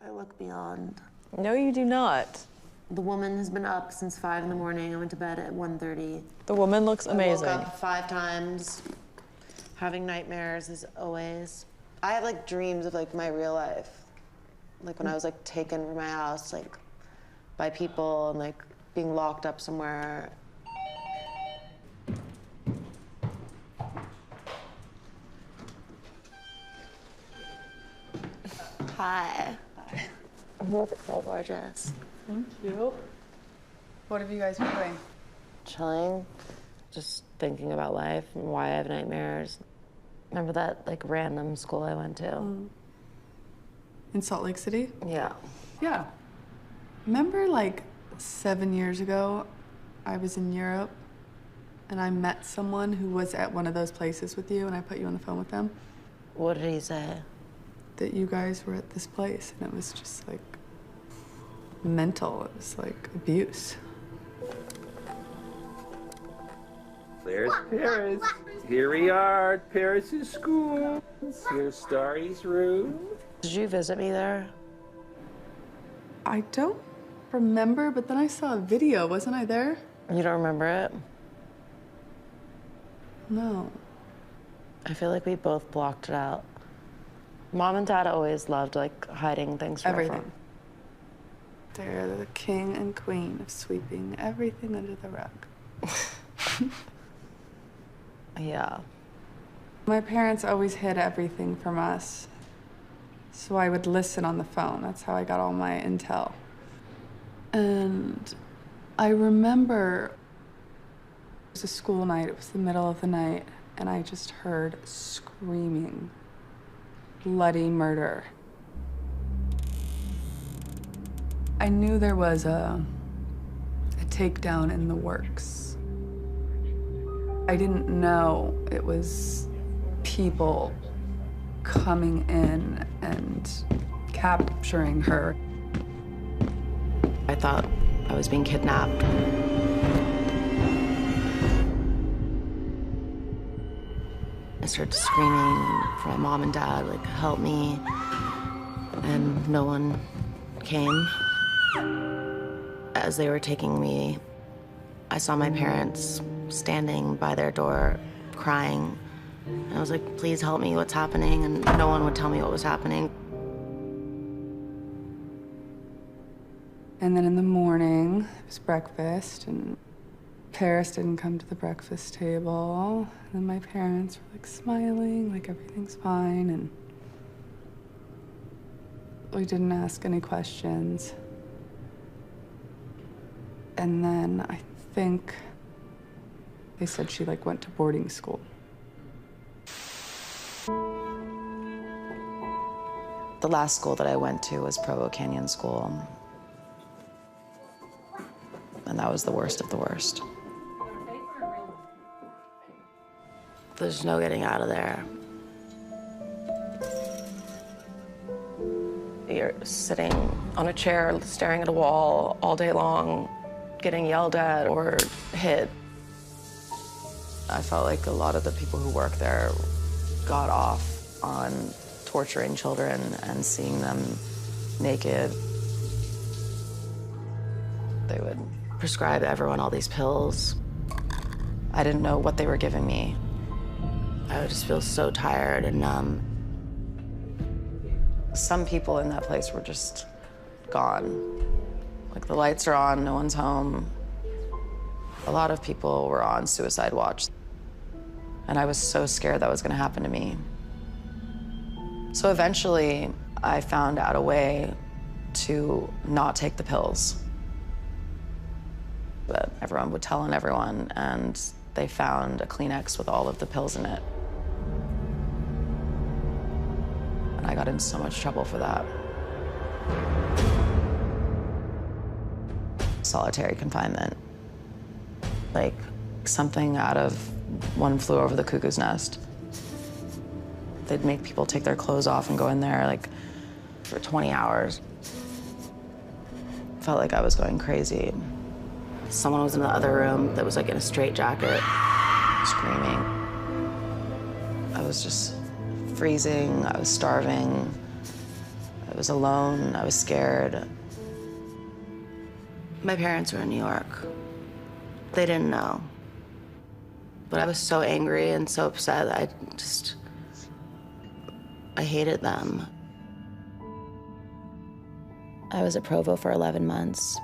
I look beyond. No, you do not. The woman has been up since 5 in the morning. I went to bed at 1:30. The woman looks amazing. I woke up 5 times, having nightmares as always. I have like dreams of like my real life. Like when I was like taken from my house, like by people and like being locked up somewhere. Hi. Hi. You're so gorgeous. Thank you. What have you guys been doing? Chilling, just thinking about life and why I have nightmares. Remember that like random school I went to? In Salt Lake City? Yeah. Yeah. Remember like 7 years ago, I was in Europe and I met someone who was at one of those places with you and I put you on the phone with them? What did he say? That you guys were at this place and it was just like mental. It was like abuse. There's Paris. Here we are at Paris's school. Here's Starry's room. Did you visit me there? I don't remember, but then I saw a video. Wasn't I there? You don't remember it? No. I feel like we both blocked it out. Mom and Dad always loved like hiding things from Everything. everyone. They're the king and queen of sweeping everything under the rug. Yeah. My parents always hid everything from us. So I would listen on the phone. That's how I got all my intel. And I remember it was a school night. It was the middle of the night. And I just heard screaming, bloody murder. I knew there was a takedown in the works. I didn't know it was people coming in and capturing her. I thought I was being kidnapped. I started screaming for my mom and dad, like, help me. And no one came. As they were taking me, I saw my parents standing by their door, crying. And I was like, please help me, what's happening? And no one would tell me what was happening. And then in the morning, it was breakfast, and Paris didn't come to the breakfast table. And my parents were like smiling, like everything's fine, and we didn't ask any questions. And then I think they said she like went to boarding school. The last school that I went to was Provo Canyon School. And that was the worst of the worst. There's no getting out of there. You're sitting on a chair, staring at a wall all day long, getting yelled at or hit. I felt like a lot of the people who work there got off on torturing children and seeing them naked. They would prescribe everyone all these pills. I didn't know what they were giving me. I would just feel so tired and numb. Some people in that place were just gone. Like the lights are on, no one's home. A lot of people were on suicide watch. And I was so scared that was gonna happen to me. So eventually, I found out a way to not take the pills. But everyone would tell on everyone, and they found a Kleenex with all of the pills in it. And I got in so much trouble for that. Solitary confinement. Like something out of One Flew Over the Cuckoo's Nest. They'd make people take their clothes off and go in there like for 20 hours. Felt like I was going crazy. Someone was in the other room that was like in a straitjacket, screaming. I was just freezing, I was starving. I I was alone, I was scared. My parents were in New York. They didn't know. But I was so angry and so upset that I hated them. I was at Provo for 11 months.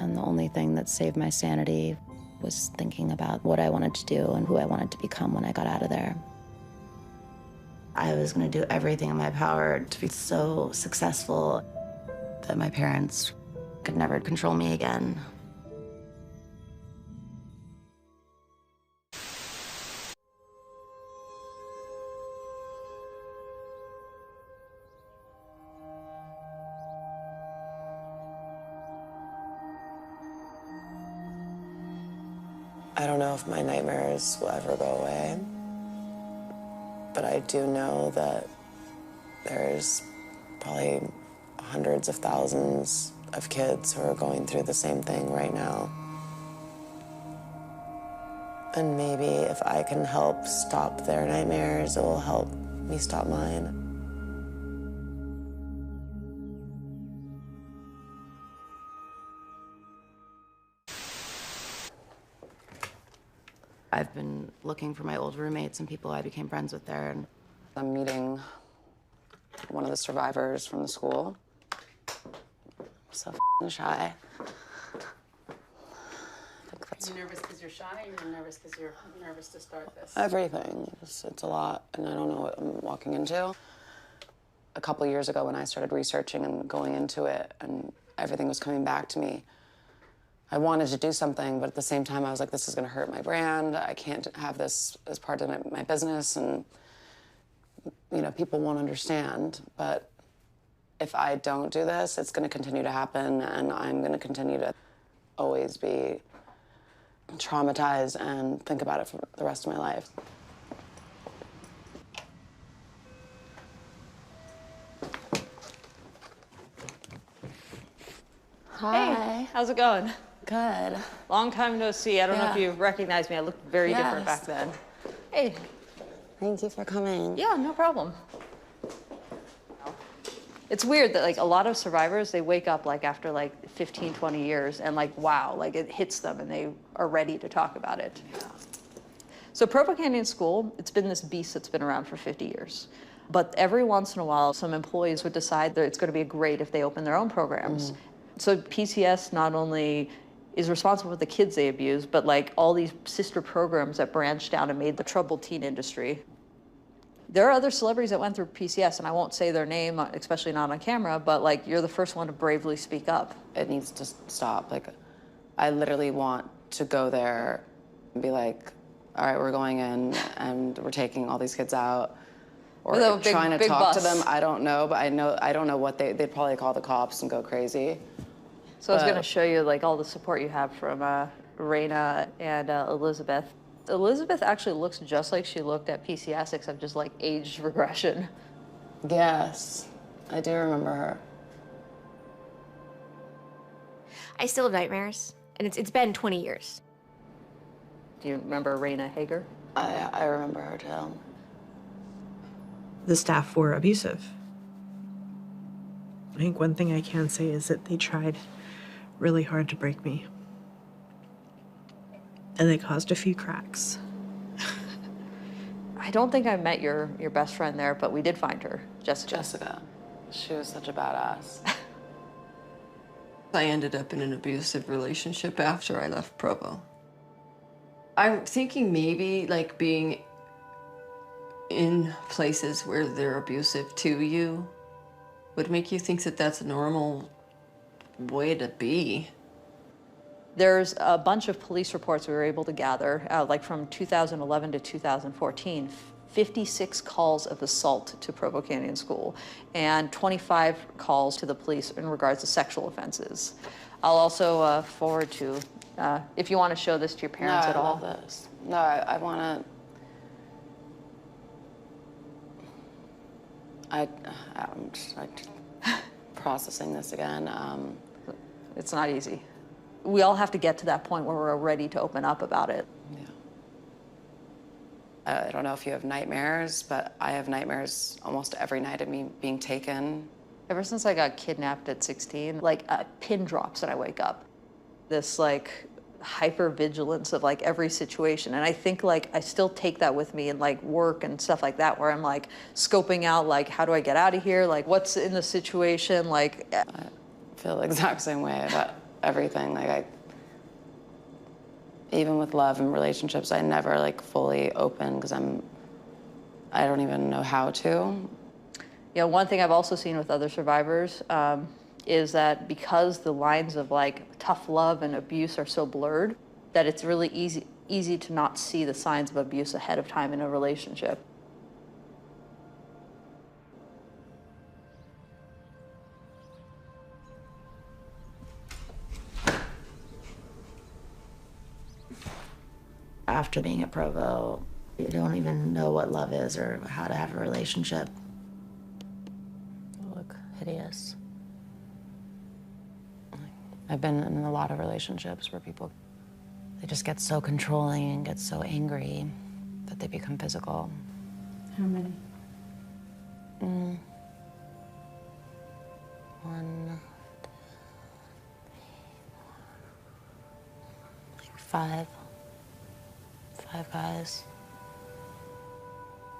And the only thing that saved my sanity was thinking about what I wanted to do and who I wanted to become when I got out of there. I was gonna do everything in my power to be so successful that my parents could never control me again. I don't know if my nightmares will ever go away, but I do know that there's probably hundreds of thousands of kids who are going through the same thing right now. And maybe if I can help stop their nightmares, it will help me stop mine. I've been looking for my old roommates and people I became friends with there, and I'm meeting one of the survivors from the school. I'm so shy. You're nervous because you're shy, or you're nervous because you're nervous to start this? Everything. It's a lot, and I don't know what I'm walking into. A couple years ago when I started researching and going into it, and everything was coming back to me, I wanted to do something, but at the same time, I was like, this is gonna hurt my brand. I can't have this as part of my business, and you know, people won't understand. But if I don't do this, it's gonna continue to happen, and I'm gonna continue to always be traumatized and think about it for the rest of my life. Hi. Hey, how's it going? Good. Long time no see. I don't know if Yeah. you recognize me. I looked very different Yes. back then. Hey. Thank you for coming. Yeah, no problem. It's weird that like a lot of survivors, they wake up like after like 15, 20 years and like, wow, like it hits them and they are ready to talk about it. Yeah. So Provo Canyon School, it's been this beast that's been around for 50 years. But every once in a while, some employees would decide that it's going to be great if they open their own programs. So PCS not only is responsible for the kids they abuse, but like all these sister programs that branched out and made the troubled teen industry. There are other celebrities that went through PCS, and I won't say their name, especially not on camera, but like you're the first one to bravely speak up. It needs to stop. Like, I literally want to go there and be like, all right, we're going in and we're taking all these kids out. Or With a big- trying to big talk to bus. them. I don't know, but I don't know what they'd probably call the cops and go crazy. So I was gonna show you like all the support you have from Raina and Elizabeth. Elizabeth actually looks just like she looked at PCS, except just like age regression. Yes, I do remember her. I still have nightmares, and it's been 20 years. Do you remember Raina Hager? I remember her too. The staff were abusive. I think one thing I can say is that they tried really hard to break me. And they caused a few cracks. I don't think I met your best friend there, but we did find her, Jessica. Jessica. She was such a badass. I ended up in an abusive relationship after I left Provo. I'm thinking maybe like being in places where they're abusive to you would make you think that that's a normal way to be. There's a bunch of police reports we were able to gather, like from 2011 to 2014, 56 calls of assault to Provo Canyon School, and 25 calls to the police in regards to sexual offenses. I'll also forward to, if you want to show this to your parents at all. I love this. No, I want to... I'm just processing this again. It's not easy. We all have to get to that point where we're ready to open up about it. Yeah. I don't know if you have nightmares, but I have nightmares almost every night of me being taken. Ever since I got kidnapped at 16, like a pin drops and I wake up. This like hypervigilance of like every situation. And I think like I still take that with me in like work and stuff like that, where I'm like scoping out like, how do I get out of here? Like what's in the situation? Like I feel the exact same way about everything. Like even with love and relationships, I never like fully open because I don't even know how to. You know, one thing I've also seen with other survivors is that because the lines of like tough love and abuse are so blurred, that it's really easy to not see the signs of abuse ahead of time in a relationship. After being at Provo, you don't even know what love is or how to have a relationship. You look hideous. I've been in a lot of relationships where people, they just get so controlling and get so angry that they become physical. How many? One, like five guys.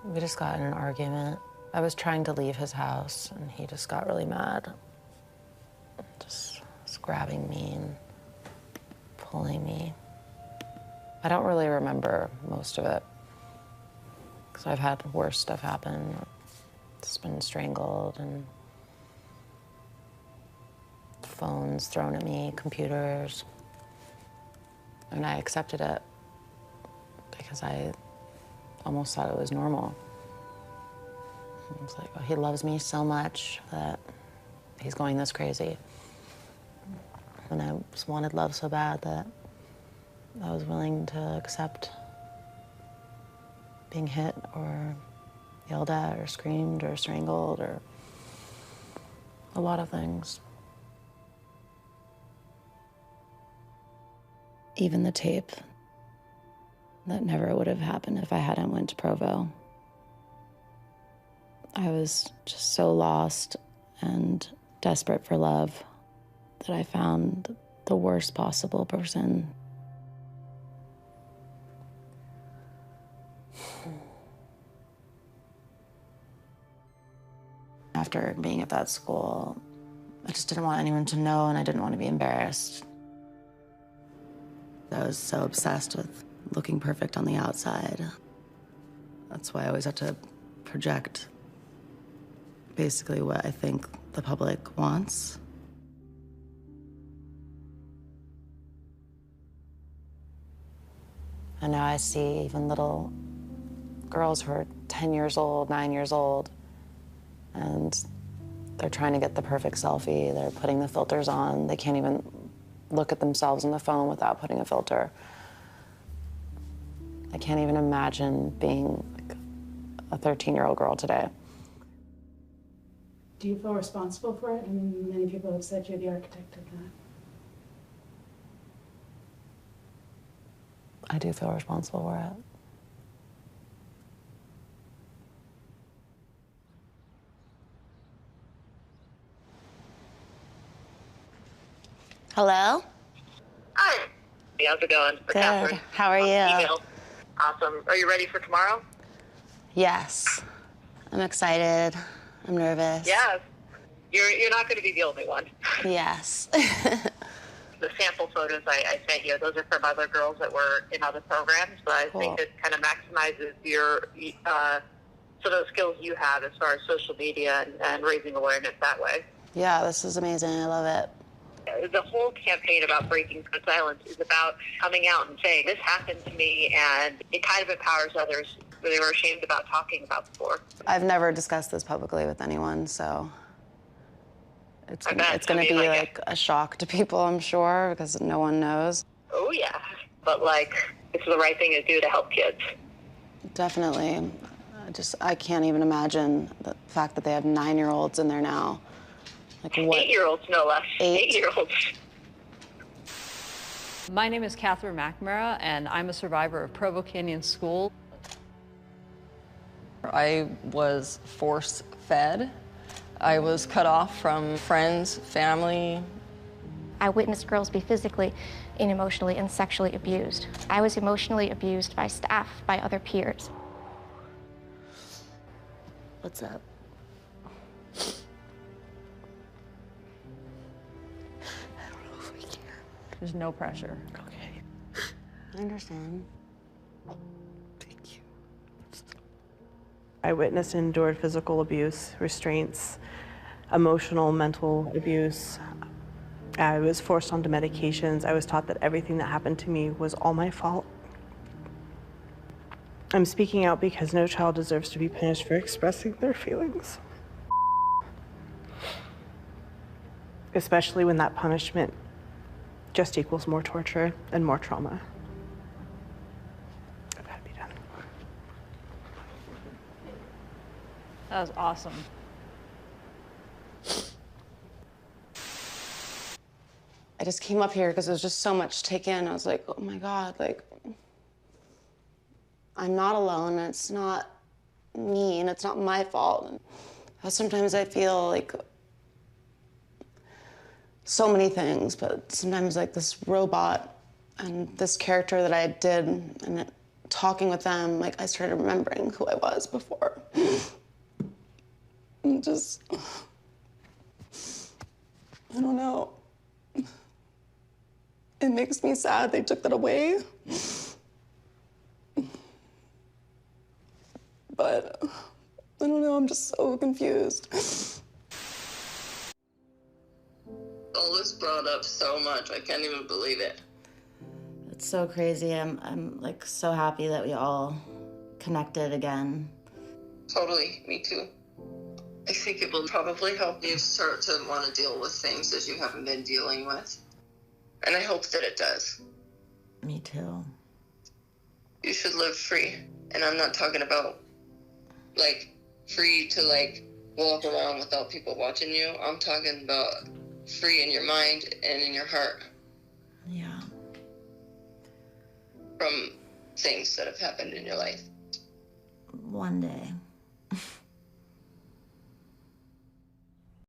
We just got in an argument. I was trying to leave his house and he just got really mad. Just was grabbing me and pulling me. I don't really remember most of it because I've had worse stuff happen. Just been strangled and phones thrown at me, computers. And I accepted it because I almost thought it was normal. I was like, oh, he loves me so much that he's going this crazy. And I just wanted love so bad that I was willing to accept being hit or yelled at or screamed or strangled or a lot of things. Even the tape. That never would have happened if I hadn't went to Provo. I was just so lost and desperate for love that I found the worst possible person. After being at that school, I just didn't want anyone to know and I didn't want to be embarrassed. I was so obsessed with looking perfect on the outside. That's why I always have to project basically what I think the public wants. And now I see even little girls who are 10 years old, 9 years old, and they're trying to get the perfect selfie. They're putting the filters on. They can't even look at themselves on the phone without putting a filter. I can't even imagine being like a 13-year-old girl today. Do you feel responsible for it? I mean, many people have said you're the architect of that. I do feel responsible for it. Hello? Hi. How's it going? Good. How are you? Email. Awesome. Are you ready for tomorrow? Yes. I'm excited. I'm nervous. Yes. You're not going to be the only one. Yes. The sample photos I sent you, those are from other girls that were in other programs, but I think it kind of maximizes your some of the skills you have as far as social media and raising awareness that way. Yeah, this is amazing. I love it. The whole campaign about breaking silence is about coming out and saying, this happened to me, and it kind of empowers others who they were ashamed about talking about before. I've never discussed this publicly with anyone, so it's going to be like a shock to people, I'm sure, because no one knows. Oh, yeah. But, like, it's the right thing to do to help kids. Definitely. I can't even imagine the fact that they have 9-year-olds in there now. Like what? 8-year-olds, no less. 8-year-olds. My name is Catherine McNamara, and I'm a survivor of Provo Canyon School. I was force-fed. I was cut off from friends, family. I witnessed girls be physically and emotionally and sexually abused. I was emotionally abused by staff, by other peers. What's up? I don't know if we can. There's no pressure. Okay. I understand. Thank you. I witnessed and endured physical abuse, restraints, emotional, mental abuse. I was forced onto medications. I was taught that everything that happened to me was all my fault. I'm speaking out because no child deserves to be punished for expressing their feelings. Especially when that punishment just equals more torture and more trauma. I've got to be done. That was awesome. I just came up here because there was just so much to take in. I was like, oh my God, like, I'm not alone. It's not me, and it's not my fault. And sometimes I feel like so many things, but sometimes like this robot and this character that I did, and talking with them, like I started remembering who I was before. And just, I don't know. It makes me sad they took that away. But I don't know, I'm just so confused. All this brought up so much, I can't even believe it. It's so crazy. I'm like so happy that we all connected again. Totally, me too. I think it will probably help you start to want to deal with things that you haven't been dealing with. And I hope that it does. Me too. You should live free. And I'm not talking about, like, free to, like, walk around without people watching you. I'm talking about free in your mind and in your heart. Yeah. From things that have happened in your life. One day.